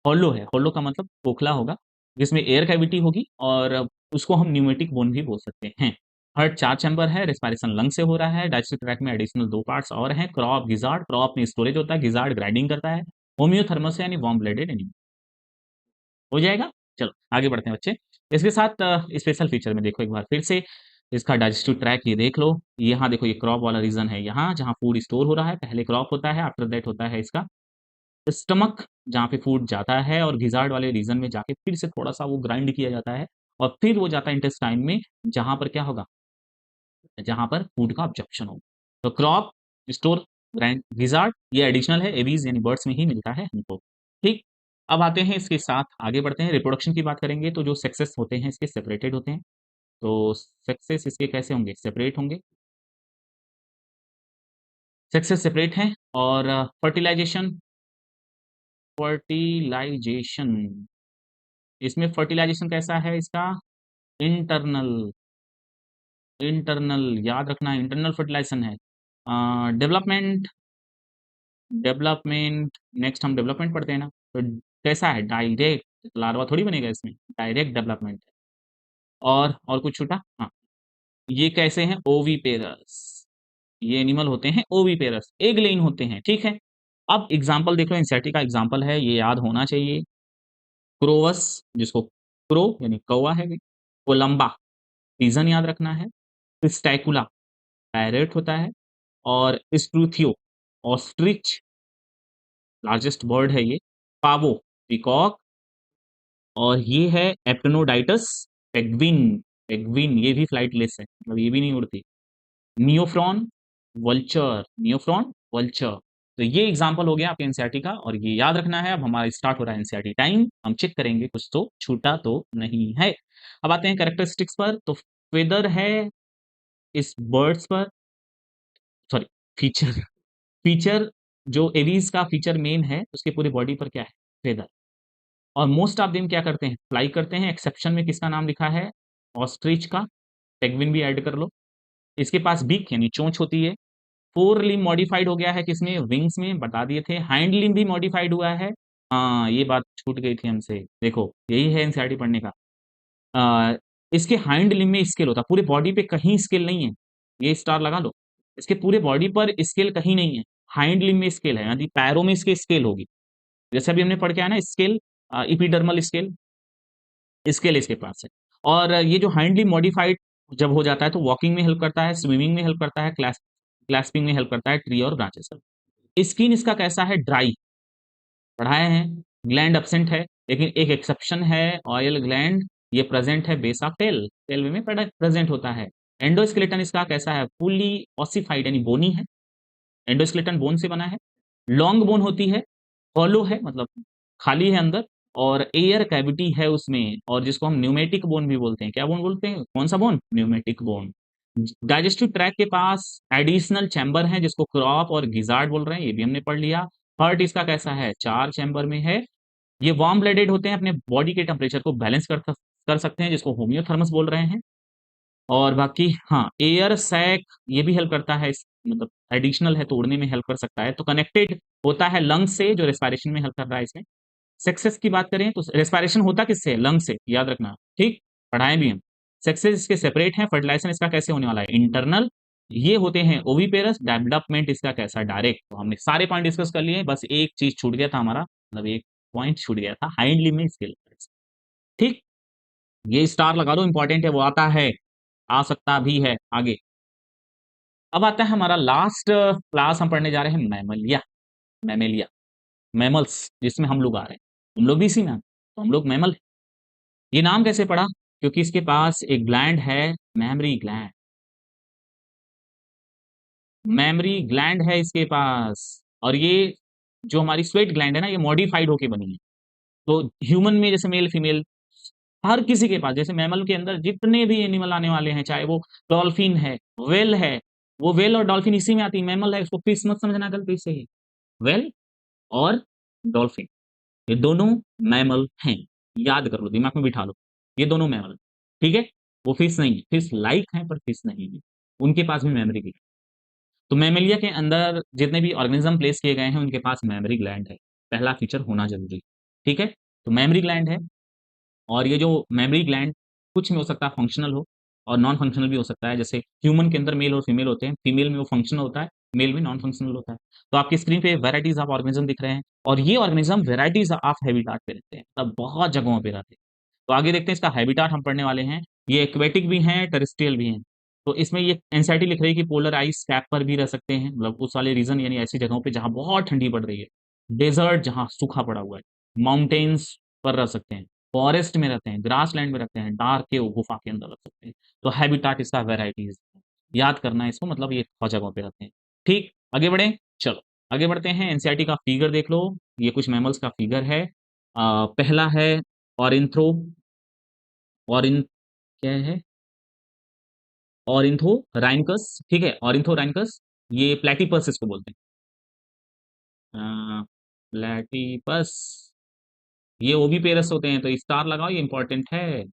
हॉलो है। हॉलो का मतलब खोखला होगा, जिसमें एयर कैविटी होगी, और उसको हम न्यूमेटिक बोन भी बोल सकते हैं। हार्ट चार चैम्बर है, रेस्पिरेशन लंग से हो रहा है। डाइजेस्टिव ट्रैक्ट में एडिशनल दो पार्ट्स और हैं, क्रॉप गिजार्ड। क्रॉप में स्टोरेज होता है, गिजार्ड ग्राइंडिंग करता है। होम्योथर्मस है, यानी वार्म ब्लडेड एनिमल। हो जाएगा। चलो आगे बढ़ते हैं बच्चे। इसके साथ स्पेशल फीचर में देखो एक बार फिर से, इसका डाइजेस्टिव ट्रैक ये देख लो। यहाँ देखो, ये क्रॉप वाला रीजन है, यहाँ जहाँ फूड स्टोर हो रहा है, पहले क्रॉप होता है, आफ्टर दैट होता है इसका स्टमक, जहाँ पे फूड जाता है, और गिजार्ड वाले रीजन में जाके फिर से थोड़ा सा वो ग्राइंड किया जाता है, और फिर वो जाता है इंटेस्टाइन में, जहाँ पर क्या होगा? जहाँ पर फूड का ऑब्जप्शन होगा। तो क्रॉप, स्टोर, ग्राइंड, गिजार्ड, ये एडिशनल है, एवीज यानी बर्ड्स में ही मिलता है हमको। ठीक। अब आते हैं इसके साथ, आगे बढ़ते हैं। रिप्रोडक्शन की बात करेंगे तो जो सेक्सेस होते हैं इसके सेपरेटेड होते हैं। तो सेक्सेस इसके कैसे होंगे? सेपरेट होंगे, सेक्सेस सेपरेट हैं। और फर्टिलाइजेशन, फर्टिलाइजेशन इसमें फर्टिलाइजेशन कैसा है इसका? इंटरनल, इंटरनल याद रखना, इंटरनल फर्टिलाइजेशन है। डेवलपमेंट डेवलपमेंट नेक्स्ट हम डेवलपमेंट पढ़ते हैं ना, तो कैसा है? डायरेक्ट लार्वा थोड़ी बनेगा इसमें, डायरेक्ट डेवलपमेंट। और कुछ छूटा? हाँ, ये कैसे हैं? ओविपेरस। ये एनिमल होते हैं ओविपेरस, एग लेइंग होते हैं, ठीक है। अब एग्जाम्पल देख लो, एनसीईआरटी का एग्जाम्पल है, ये याद होना चाहिए। क्रोवस, जिसको क्रो यानी कौवा है, कोलंबा पिजन याद रखना है, स्टैकुला पैरेट होता है, और स्ट्रूथियो ऑस्ट्रिच लार्जेस्ट बर्ड है ये, पावो पीकॉक, और ये है एप्टेनोडाइटस पेग्विन। पेग्विन ये भी फ्लाइटलेस है, मतलब ये भी नहीं उड़ती। नियोफ्रॉन वल्चर, नियोफ्रॉन वल्चर। तो ये एग्जांपल हो गया आपके एनसीईआरटी का, और ये याद रखना है। अब हमारा स्टार्ट हो रहा है एनसीईआरटी टाइम, हम चेक करेंगे कुछ तो छूटा तो नहीं है। अब आते हैं कैरेक्टरिस्टिक्स पर, तो फेदर है इस बर्ड्स पर, सॉरी, फीचर फीचर जो एवीज का फीचर मेन है, उसके पूरी बॉडी पर क्या है? फेदर। और मोस्ट ऑफ देम क्या करते हैं? फ्लाई करते हैं। एक्सेप्शन में किसका नाम लिखा है? ऑस्ट्रिच का। पेंगुइन भी ऐड कर लो। इसके पास बीक यानी चोंच होती है। फोर लिम्ब मॉडिफाइड हो गया है किसमें? विंग्स में, बता दिए थे। हाइंड लिम्ब भी मॉडिफाइड हुआ है। हाँ, ये बात छूट गई थी हमसे, देखो यही है एनसीईआरटी पढ़ने का। अ, इसके हाइंड लिम्ब में स्केल होता है, पूरे बॉडी पे कहीं स्केल नहीं है। ये स्टार लगा लो, इसके पूरे बॉडी पर स्केल कहीं नहीं है। हाइंड लिम्ब में स्केल है, यानी पैरों में इसके स्केल होगी। जैसे अभी हमने पढ़ के आया ना, स्केल, इपिडर्मल स्केल, स्केल इसके पास है। और ये जो हाइंडली मॉडिफाइड जब हो जाता है, तो वॉकिंग में हेल्प करता है, स्विमिंग में हेल्प करता है, क्लास्पिंग में हेल्प करता है, ट्री और ब्रांचेस पर। स्किन इसका कैसा है? ड्राई, पढ़ाए हैं। ग्लैंड एब्सेंट है, लेकिन एक एक्सेप्शन है, ऑयल ग्लैंड। ये प्रेजेंट है बेस ऑफ टेल, टेल में प्रेजेंट होता है। एंडोस्केलेटन इसका कैसा है? फुली ऑसिफाइड यानी बोनी है, एंडोस्केलेटन बोन से बना है। लॉन्ग बोन होती है, हॉलो है, मतलब खाली है अंदर, और एयर कैविटी है उसमें, और जिसको हम न्यूमेटिक बोन भी बोलते हैं। क्या बोन बोलते हैं? कौन सा bone? Pneumatic bone. Digestive track के पास एडिशनल चैम्बर है, जिसको क्रॉप और गिजार्ड बोल रहे हैं, ये भी हमने पढ़ लिया। हार्ट इसका कैसा है? चार चैम्बर में है। ये वार्म ब्लडेड होते हैं, अपने बॉडी के टेम्परेचर को बैलेंस कर सकते हैं, जिसको होम्योथर्मस बोल रहे हैं। और बाकी हाँ, एयर सैक ये भी हेल्प करता है, मतलब एडिशनल है तो उड़ने में हेल्प कर सकता है। तो कनेक्टेड होता है लंग्स से, जो रेस्पिरेशन में हेल्प कर रहा है इसमें। सेक्सेस की बात करें तो रेस्पिरेशन होता किससे? लंग से, याद रखना, ठीक, पढ़ाए भी हम। सेक्सेस इसके सेपरेट हैं। फर्टिलाइजेशन इसका कैसे होने वाला है? इंटरनल। ये होते हैं ओविपेरस। डेवलपमेंट इसका कैसा? डायरेक्ट। तो हमने सारे पॉइंट डिस्कस कर लिए, बस एक चीज छूट गया था हमारा, मतलब एक पॉइंट छूट गया था, हाइंडली में स्केल। ठीक, ये स्टार लगा दो, इंपॉर्टेंट है, वो आता है, आ सकता भी है आगे। अब आता है हमारा लास्ट क्लास, हम पढ़ने जा रहे हैं मैमलिया। मैमेलिया, मैमल्स, जिसमें हम लोग आ रहे हैं, हम लोग भी इसी में, तो हम लोग मैमल। ये नाम कैसे पड़ा? क्योंकि इसके पास एक ग्लैंड है, मैमरी ग्लैंड। मैमरी ग्लैंड है इसके पास, और ये जो हमारी स्वेट ग्लैंड है ना, ये मॉडिफाइड होके बनी है। तो ह्यूमन में जैसे मेल फीमेल, हर किसी के पास, जैसे मैमल के अंदर जितने भी एनिमल आने वाले हैं, चाहे वो डॉल्फिन है, वेल है, वो वेल और डॉल्फिन इसी में आती है। मैमल है, उसको फिश मत समझना गलती से ही। वेल और डॉल्फिन, ये दोनों मैमल हैं, याद कर लो, दिमाग में बिठा लो, ये दोनों मैमल, ठीक है। वो फिश नहीं है, फिश लाइक है पर फिश नहीं है, उनके पास भी मेमोरी ग्लैंड। तो मैमेलिया के अंदर जितने भी ऑर्गेनिज्म प्लेस किए गए हैं, उनके पास मेमोरी ग्लैंड है, पहला फीचर होना जरूरी, ठीक है। तो मेमोरी ग्लैंड है, और ये जो मेमोरी ग्लैंड कुछ में हो सकता है फंक्शनल हो, और नॉन फंक्शनल भी हो सकता है। जैसे ह्यूमन के अंदर मेल और फीमेल होते हैं, फीमेल में वो फंक्शनल होता है, मेल में नॉन फंक्शनल होता है। तो आपकी स्क्रीन पे वेराइटीज ऑफ ऑर्गेनिज्म दिख रहे हैं, और ये ऑर्गेनिज्म वेराइटीज ऑफ हैबिटाट पे रहते हैं, मतलब बहुत जगहों पे रहते हैं। तो आगे देखते हैं इसका हैबिटाट हम पढ़ने वाले हैं। ये एक्वेटिक भी हैं, टेरेस्ट्रियल भी हैं। तो इसमें ये एनसीईआरटी लिख रही है कि पोलर आइस कैप पर भी रह सकते हैं, मतलब उस वाले रीजन, यानी ऐसी जगहों पे जहाँ बहुत ठंडी पड़ रही है, डेजर्ट जहाँ सूखा पड़ा हुआ है, माउंटेन्स पर रह सकते हैं, फॉरेस्ट में रहते हैं, ग्रास लैंड में रहते हैं, डार्क के गुफा के अंदर रह सकते हैं। तो हैबिटाट इसका वेराइटीज, याद करना है इसको, मतलब ये बहुत जगहों पे रहते हैं। ठीक, आगे बढ़े, चलो आगे बढ़ते हैं। एनसीईआरटी का फिगर देख लो, ये कुछ मैमल्स का फिगर है। पहला है ऑरिंथ्रो, ऑरिन क्या है? ऑरिंथो राइनकस, ठीक है, ऑरिंथो राइनकस। ये प्लेटिपस इसको बोलते हैं, प्लेटिपस। ये ओविपेरस होते हैं, तो स्टार लगाओ, ये इंपॉर्टेंट है।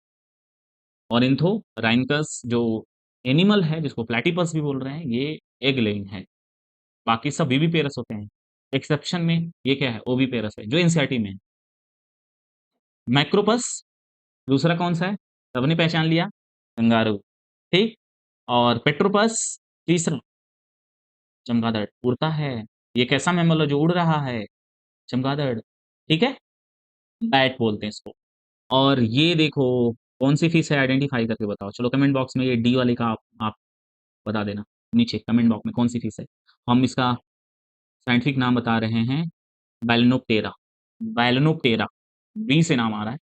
ऑरिंथो राइनकस जो एनिमल है, जिसको प्लेटिपस भी बोल रहे हैं, ये एग लेइंग है। बाकी सब विविपेरस होते हैं। एक्सेप्शन में ये क्या है, ओविपेरस है, जो एनसीईआरटी में है। मैक्रोपस दूसरा कौन सा है, सबने पहचान लिया, कंगारू, ठीक। और पेट्रोपस तीसरा, चमगादड़, उड़ता है। ये कैसा मैमल है जो उड़ रहा है, चमगादड़, ठीक है, बैट बोलते हैं इसको। और ये देखो कौन सी फिश है, आइडेंटिफाई करके बताओ। चलो कमेंट बॉक्स में ये डी वाले का आप बता देना नीचे कमेंट बॉक्स में कौन सी फिश है। हम इसका साइंटिफिक नाम बता रहे हैं, बैलनोप्टेरा। बैलनोप्टेरा, बी से नाम आ रहा है,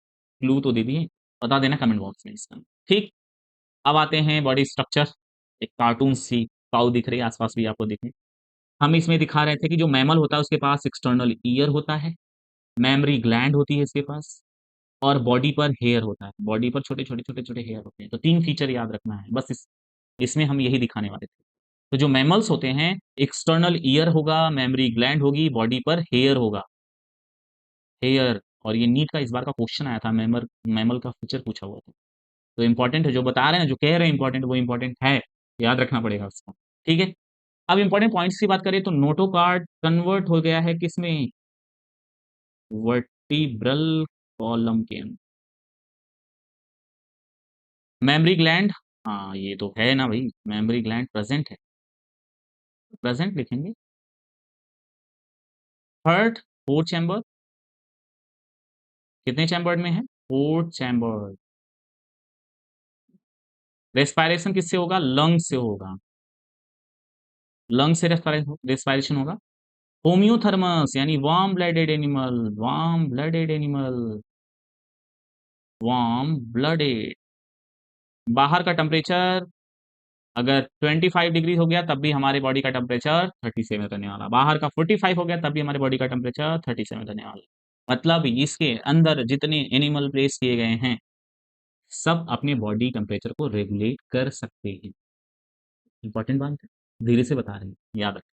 क्लू तो दे दिए, बता देना कमेंट बॉक्स में इसका, ठीक। अब आते हैं बॉडी स्ट्रक्चर। एक कार्टून सी काऊ दिख रही है, आसपास भी आपको दिखे। हम इसमें दिखा रहे थे कि जो मैमल होता है उसके पास एक्सटर्नल ईयर होता है, मैमरी ग्लैंड होती है इसके पास, और बॉडी पर हेयर होता है, बॉडी पर छोटे छोटे छोटे छोटे हेयर होते हैं। तो तीन फीचर याद रखना है बस, इसमें हम यही दिखाने वाले थे। तो जो मैमल्स होते हैं, एक्सटर्नल ईयर होगा, मेमोरी ग्लैंड होगी, बॉडी पर हेयर होगा, हेयर। और ये नीट का इस बार का क्वेश्चन आया था, मैमल मैमल का फीचर पूछा हुआ था। तो इंपॉर्टेंट है, जो बता रहे हैं, जो कह रहे हैं इंपॉर्टेंट, वो इंपॉर्टेंट है, याद रखना पड़ेगा उसको, ठीक है। अब इंपॉर्टेंट पॉइंट्स की बात करें तो नोटोकार्ड कन्वर्ट हो गया है किसमें, वर्टिब्रल कॉलम के अंदर। मेमोरी ग्लैंड, हाँ ये तो है ना भाई, मेमोरी ग्लैंड प्रेजेंट है, प्रेजेंट लिखेंगे। थर्ड, फोर्थ चैम्बर, कितने चैम्बर्ड में है, फोर्थ चैम्बर। रेस्पायरेशन किससे होगा, लंग से होगा, लंग से रेस्पायरेशन होगा। होम्योथर्मस यानी warm blooded animal, warm blooded animal, warm blooded. बाहर का टेम्परेचर अगर 25 डिग्री हो गया तब भी हमारे बॉडी का टेम्परेचर 37 रहने वाला, बाहर का 45 हो गया तब भी हमारे बॉडी का टेम्परेचर 37 रहने वाला। मतलब इसके अंदर जितने एनिमल प्लेस किए गए हैं सब अपने बॉडी टेम्परेचर को रेगुलेट कर सकते हैं। इंपॉर्टेंट बात है, धीरे से बता रहे हैं, याद रखें,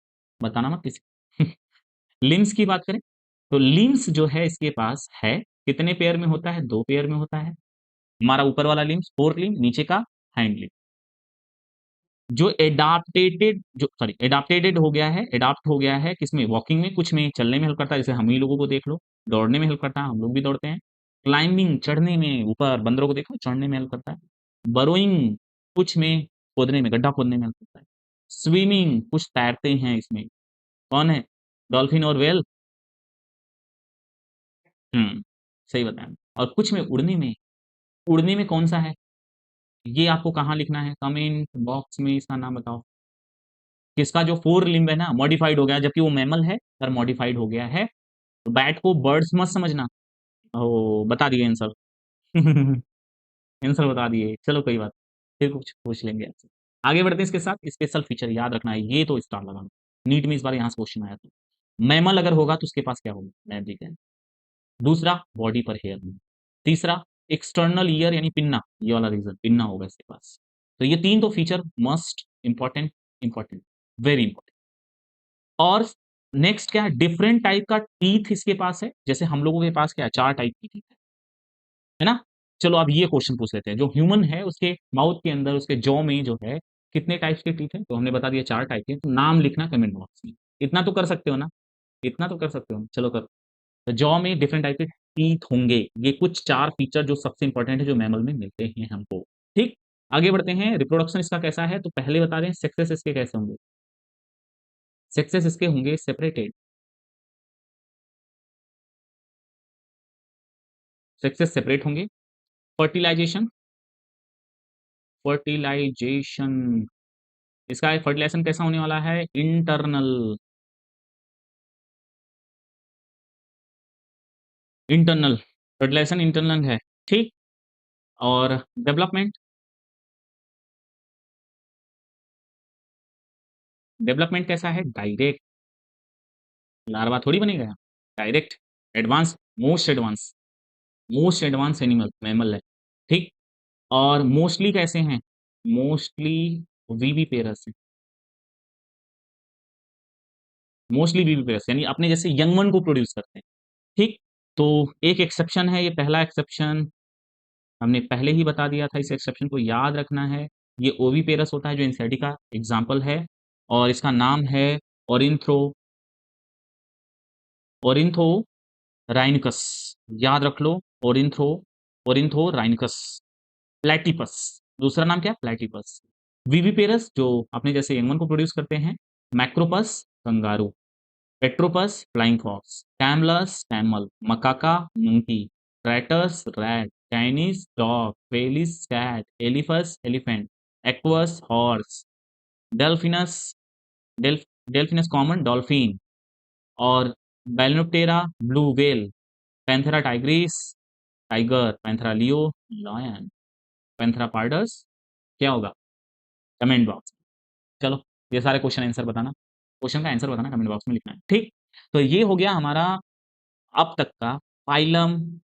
बताना मत किसी। लिम्स की बात करें तो लिम्स जो है इसके पास है, कितने पेयर में होता है, दो पेयर में होता है। हमारा ऊपर वाला लिम्स फोर लिम्ब, नीचे का हाइंड लिम्ब। जो एडाप्टेटेड, जो सॉरी एडाप्टेटेड हो गया है, एडाप्ट हो गया है किसमें, वॉकिंग में, कुछ में चलने में हेल्प करता है, जैसे हम ही लोगों को देख लो, दौड़ने में हेल्प करता है, हम लोग भी दौड़ते हैं। क्लाइंबिंग, चढ़ने में, ऊपर बंदरों को देखो चढ़ने में हेल्प करता है। बरोइंग, कुछ में खोदने में, गड्ढा खोदने में हेल्प करता है। स्विमिंग, कुछ तैरते हैं इसमें, कौन है, डॉल्फिन और वेल, सही बताया। और कुछ में उड़ने में, उड़ने में कौन सा है, ये आपको कहाँ लिखना है, कमेंट बॉक्स में इसका नाम बताओ। किसका जो फोर लिम्ब है ना मॉडिफाइड हो गया, जबकि वो मैमल है पर मॉडिफाइड हो गया है। तो बैट को बर्ड्स मत समझना। ओ बता दिए आंसर। आंसर बता दिए, चलो कोई बात, फिर कुछ पूछ लेंगे आपसे। आगे बढ़ते हैं, इसके साथ स्पेशल फीचर याद रखना है, ये तो स्टार लगाना। नीट में इस बार यहाँ से क्वेश्चन आया था, मैमल अगर होगा तो उसके पास क्या होगा, मैमरी ग्लैंड। दूसरा, बॉडी पर हेयर नहीं। तीसरा, एक्सटर्नल ईयर यानी पिन्ना, ये वाला रीजन, पिन्ना होगा इसके पास। तो ये तीन तो feature must, important, important, very important. और नेक्स्ट क्या है, डिफरेंट टाइप का टीथ इसके पास है, जैसे हम लोगों के पास क्या है, चार टाइप की टीथ है ना। चलो अब ये क्वेश्चन पूछ लेते हैं, जो ह्यूमन है उसके माउथ के अंदर, उसके जॉ में जो है कितने टाइप्स के टीथ है, तो हमने बता दिया चार टाइप के, तो नाम लिखना कमेंट बॉक्स में। इतना तो कर सकते हो ना, इतना तो कर सकते हो, चलो करो। तो जॉ में डिफरेंट टाइप के टीथ होंगे, ये कुछ चार फीचर जो सबसे इंपॉर्टेंट है, जो मैमल में मिलते हैं हमको, ठीक। आगे बढ़ते हैं, रिप्रोडक्शन इसका कैसा है, तो पहले बता रहे हैं सेक्सेस इसके कैसे होंगे। सेक्सेस इसके होंगे सेपरेटेड, सेक्सेस सेपरेट होंगे। फर्टिलाइजेशन, फर्टिलाइजेशन इसका फर्टिलाइजेशन कैसा होने वाला है, इंटरनल, इंटरनल फर्टिलाइजेशन इंटरनल है, ठीक। और डेवलपमेंट, डेवलपमेंट कैसा है, डायरेक्ट, लार्वा थोड़ी बनेगा, direct, advance, most advance, most advance animal mammal है, ठीक। और मोस्टली कैसे हैं, मोस्टली वीवीपेरस है, मोस्टली वीवीपेरस यानी अपने जैसे यंग वन को प्रोड्यूस करते हैं, ठीक। तो एक एक्सेप्शन है, ये पहला एक्सेप्शन हमने पहले ही बता दिया था, इस एक्सेप्शन को याद रखना है। ये ओविपेरस होता है जो एंसेडी का एग्जाम्पल है, और इसका नाम है ओरिंथ्रो ओरिंथो राइनकस, याद रख लो। ओरिंथ्रो ओरिंथो राइनकस। प्लेटिपस, दूसरा नाम क्या है? प्लेटिपस। विविपेरस जो अपने जैसे यंगवन को प्रोड्यूस करते हैं। Macropus kangaroo. Pteropus flying fox. Camelus camel. Macaca monkey. Rattus rat. Canis dog. Felis cat. Elephas elephant. Equus horse. Delphinus delph Delphinus common dolphin. और Balaenoptera blue whale. Panthera tigris tiger. Panthera leo lion. Panthera pardus क्या होगा? Comment box. चलो, ये सारे क्वेश्चन आंसर बताना, क्वेश्चन का आंसर बताना, कमेंट बॉक्स में लिखना है, ठीक। तो ये हो गया हमारा अब तक का फाइलम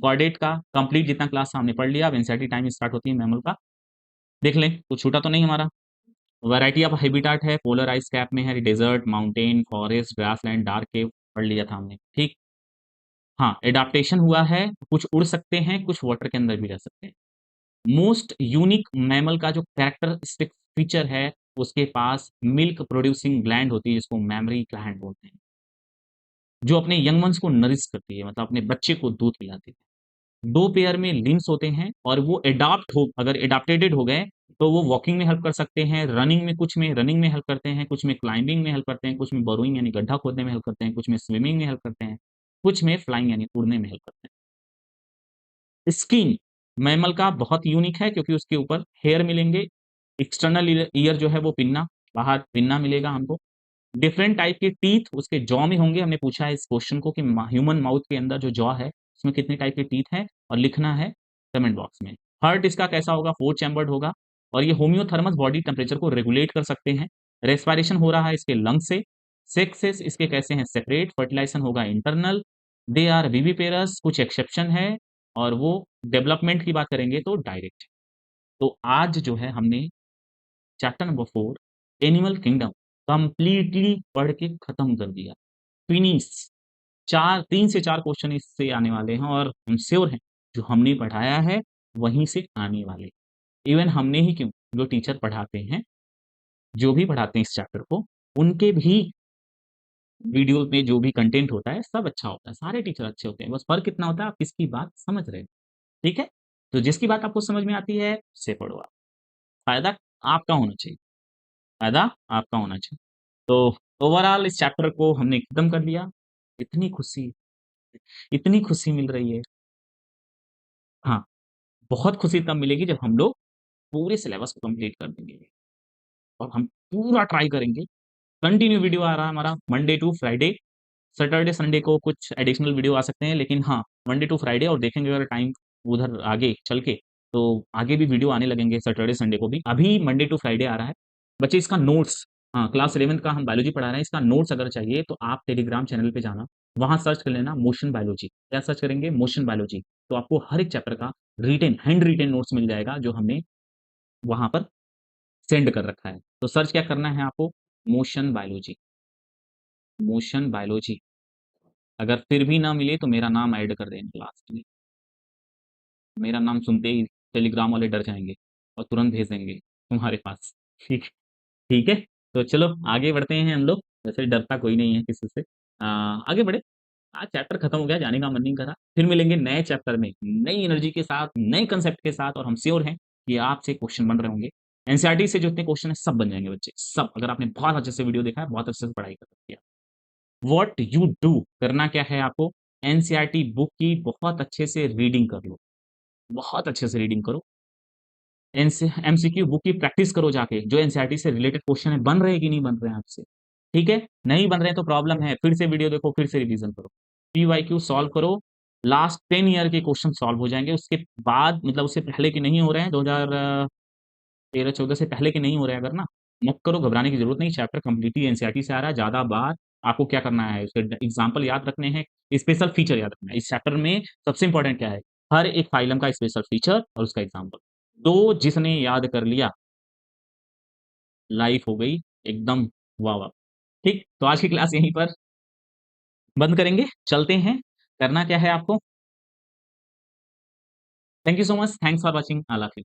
कॉर्डेट का कंप्लीट, जितना क्लास हमने पढ़ लिया। अब एनसीईआरटी टाइम स्टार्ट होती है मैमल का, देख लें कुछ छूटा तो नहीं हमारा। वैरायटी ऑफ हैबिटाट है, पोलर आइस कैप में है, desert, mountain, forest, grassland, dark cave पढ़ लिया था हमने, ठीक। हाँ, एडाप्टेशन हुआ है, कुछ उड़ सकते हैं, कुछ वाटर के अंदर भी रह सकते हैं। मोस्ट यूनिक मैमल का जो कैरेक्टरिस्टिक फीचर है, उसके पास मिल्क प्रोड्यूसिंग ग्लैंड होती है, जिसको मैमरी ग्लैंड बोलते हैं, जो अपने यंग वंस को नरिश करती है, मतलब अपने बच्चे को दूध पिलाती है। दो पेयर में लिम्स होते हैं, और वो एडाप्ट हो, अगर एडाप्टेड हो गए तो वो वॉकिंग में हेल्प कर सकते हैं, रनिंग में, कुछ में रनिंग में हेल्प करते हैं, कुछ में क्लाइंबिंग में हेल्प करते हैं, कुछ में बोरोइंग यानी गड्ढा खोदने में हेल्प करते हैं, कुछ में स्विमिंग में हेल्प करते हैं, कुछ में फ्लाइंग यानी उड़ने में हेल्प करते हैं। स्किन मैमल का बहुत यूनिक है, क्योंकि उसके ऊपर हेयर मिलेंगे। एक्सटर्नल ईयर जो है वो पिन्ना, बाहर पिन्ना मिलेगा हमको। डिफरेंट टाइप के टीथ उसके जॉ में होंगे। हमने पूछा है इस क्वेश्चन को कि ह्यूमन माउथ के अंदर जो जॉ है उसमें कितने टाइप के टीथ हैं, और लिखना है कमेंट बॉक्स में। हार्ट इसका कैसा होगा? 4 चैम्बर्ड होगा, और ये होम्योथर्मस बॉडी टेम्परेचर को रेगुलेट कर सकते हैं। रेस्पिरेशन हो रहा है इसके लंग से। सेक्सेस इसके कैसे हैं? सेपरेट। फर्टिलाइजेशन होगा इंटरनल। दे आर विविपेरस, कुछ एक्सेप्शन है, और वो डेवलपमेंट की बात करेंगे तो डायरेक्ट। तो आज जो है हमने chapter number 4 animal kingdom completely पढ़ के खत्म कर दिया, फिनिश। 3 से 4 क्वेश्चन इससे आने वाले हैं, और हम श्योर हैं जो हमने पढ़ाया है वहीं से आने वाले। इवन हमने ही क्यों, जो टीचर पढ़ाते हैं, जो भी पढ़ाते हैं इस चैप्टर को, उनके भी वीडियो में जो भी कंटेंट होता है सब अच्छा होता है, सारे टीचर अच्छे होते हैं, बस फर्क कितना होता है आप किसकी बात समझ रहे हैं, ठीक है। तो जिसकी बात आपको समझ में आती है उससे पढ़ो आप, फायदा आपका होना चाहिए, फायदा आपका होना चाहिए। तो ओवरऑल इस चैप्टर को हमने खत्म कर लिया। इतनी खुशी, इतनी खुशी मिल रही है। हाँ, बहुत खुशी तब मिलेगी जब हम लोग पूरे सिलेबस को कंप्लीट कर देंगे, और हम पूरा ट्राई करेंगे। कंटिन्यू वीडियो आ रहा है हमारा Monday to Friday. Saturday Sunday को कुछ एडिशनल वीडियो आ सकते हैं, लेकिन हाँ, मंडे टू फ्राइडे, और देखेंगे अगर टाइम उधर आगे चल के तो आगे भी वीडियो आने लगेंगे सैटरडे संडे को भी। अभी मंडे टू फ्राइडे आ रहा है बच्चे, इसका नोट्स, हाँ क्लास 11th का हम बायोलॉजी पढ़ा रहे हैं, इसका नोट्स अगर चाहिए तो आप टेलीग्राम चैनल पे जाना, वहाँ सर्च कर लेना मोशन बायोलॉजी। क्या सर्च करेंगे? Motion biology. तो आपको हर एक चैप्टर का रिटेन, हैंड रिटेन नोट्स मिल जाएगा, जो हमने वहाँ पर सेंड कर रखा है। तो सर्च क्या करना है आपको? Motion biology, motion biology. अगर फिर भी ना मिले तो मेरा नाम ऐड कर देना लास्ट में, मेरा नाम सुनते ही टेलीग्राम वाले डर जाएंगे और तुरंत भेज देंगे तुम्हारे पास, ठीक, ठीक है। तो चलो आगे बढ़ते हैं हम लोग, वैसे डरता कोई नहीं है किसी से। आगे बढ़े। आज चैप्टर खत्म हो गया, जाने का मन नहीं करा, फिर मिलेंगे नए चैप्टर में नई एनर्जी के साथ, नए कंसेप्ट के साथ, और हम श्योर हैं कि आपसे क्वेश्चन बन रहे होंगे। एनसीईआरटी से जो इतने क्वेश्चन है सब बन जाएंगे बच्चे, सब, अगर आपने बहुत अच्छे से वीडियो देखा है, बहुत अच्छे से पढ़ाई कर रखी है। व्हाट यू डू, करना क्या है आपको? एनसीईआरटी बुक की बहुत अच्छे से रीडिंग कर लो, बहुत अच्छे से रीडिंग करो। एमसीक्यू बुक की प्रैक्टिस करो जाके, जो एनसीईआरटी से रिलेटेड क्वेश्चन है, बन रहे हैं कि नहीं बन रहे हैं आपसे, ठीक है। नहीं बन रहे हैं तो प्रॉब्लम है, फिर से वीडियो देखो, फिर से रिवीजन करो, पीवाईक्यू सॉल्व करो। लास्ट 10 ईयर के क्वेश्चन सॉल्व हो जाएंगे, उसके बाद मतलब उससे पहले के नहीं हो रहे हैं, 2013-14 से पहले के नहीं हो रहे हैं अगर ना, मत करो, घबराने की जरूरत नहीं। चैप्टर कंप्लीटली एनसीईआरटी से आ रहा है, ज्यादा बार आपको क्या करना है, उसके एग्जाम्पल याद रखने हैं, स्पेशल फीचर याद रखना है। इस चैप्टर में सबसे इंपॉर्टेंट क्या है? हर एक फाइलम का स्पेशल फीचर और उसका एग्जाम्पल। तो जिसने याद कर लिया, लाइफ हो गई एकदम वाह वाह। ठीक, तो आज की क्लास यहीं पर बंद करेंगे, चलते हैं। करना क्या है आपको? Thank you so much, thanks for watching, अल्लाह हाफिज़।